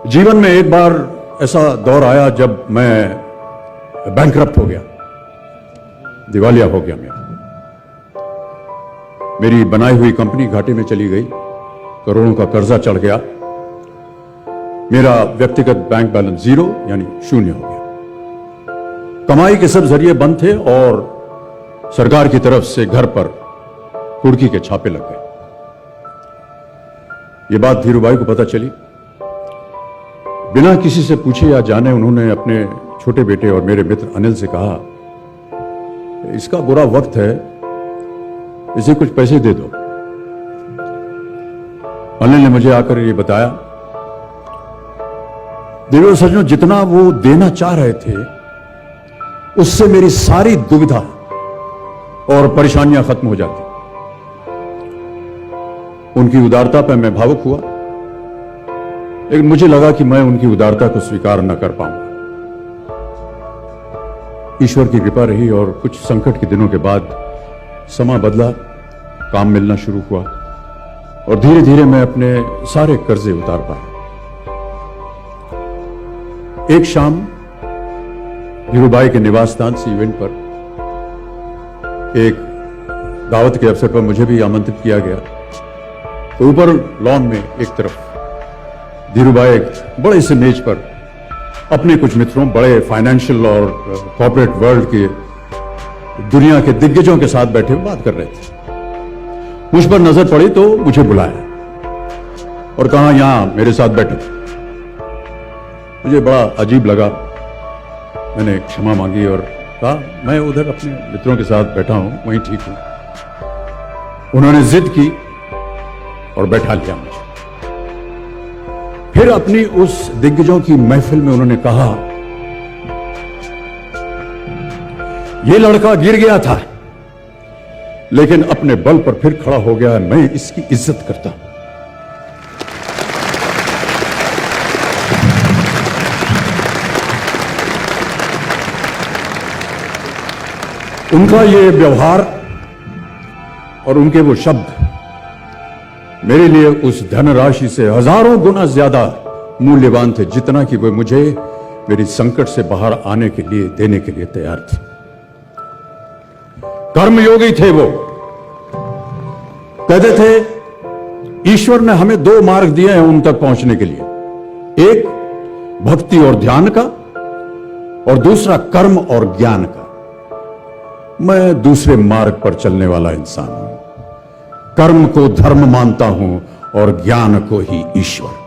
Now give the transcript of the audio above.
जीवन में एक बार ऐसा दौर आया जब मैं बैंकरप्ट हो गया, दिवालिया हो गया। मेरी बनाई हुई कंपनी घाटे में चली गई, करोड़ों का कर्जा चढ़ गया, मेरा व्यक्तिगत बैंक बैलेंस जीरो यानी शून्य हो गया। कमाई के सब जरिए बंद थे और सरकार की तरफ से घर पर कुर्की के छापे लग गए। यह बात धीरूभाई को पता चली। बिना किसी से पूछे या जाने उन्होंने अपने छोटे बेटे और मेरे मित्र अनिल से कहा, इसका बुरा वक्त है, इसे कुछ पैसे दे दो। अनिल ने मुझे आकर ये बताया, देखो सज्जनों, जितना वो देना चाह रहे थे उससे मेरी सारी दुविधा और परेशानियां खत्म हो जाती। उनकी उदारता पर मैं भावुक हुआ, लेकिन मुझे लगा कि मैं उनकी उदारता को स्वीकार न कर पाऊंगा। ईश्वर की कृपा रही और कुछ संकट के दिनों के बाद समा बदला, काम मिलना शुरू हुआ और धीरे धीरे मैं अपने सारे कर्जे उतार पाया। एक शाम धीरूभाई के निवास स्थान से इवेंट पर एक दावत के अवसर पर मुझे भी आमंत्रित किया गया। तो ऊपर लॉन में एक तरफ धीरूभाई एक बड़े से मेज पर अपने कुछ मित्रों, बड़े फाइनेंशियल और कॉर्पोरेट वर्ल्ड के दुनिया के दिग्गजों के साथ बैठे बात कर रहे थे। मुझ पर नजर पड़ी तो मुझे बुलाया और कहा, यहां मेरे साथ बैठो। मुझे बड़ा अजीब लगा। मैंने क्षमा मांगी और कहा, मैं उधर अपने मित्रों के साथ बैठा हूं, वहीं ठीक हूं। उन्होंने जिद की और बैठा लिया मुझे। फिर अपनी उस दिग्गजों की महफिल में उन्होंने कहा, यह लड़का गिर गया था लेकिन अपने बल पर फिर खड़ा हो गया, मैं इसकी इज्जत करता हूं। उनका ये व्यवहार और उनके वो शब्द मेरे लिए उस धनराशि से हजारों गुना ज्यादा मूल्यवान थे, जितना कि वे मुझे मेरी संकट से बाहर आने के लिए देने के लिए तैयार थे। कर्मयोगी थे वो। कहते थे, ईश्वर ने हमें दो मार्ग दिए हैं उन तक पहुंचने के लिए, एक भक्ति और ध्यान का और दूसरा कर्म और ज्ञान का। मैं दूसरे मार्ग पर चलने वाला इंसान हूं। कर्म को धर्म मानता हूं और ज्ञान को ही ईश्वर।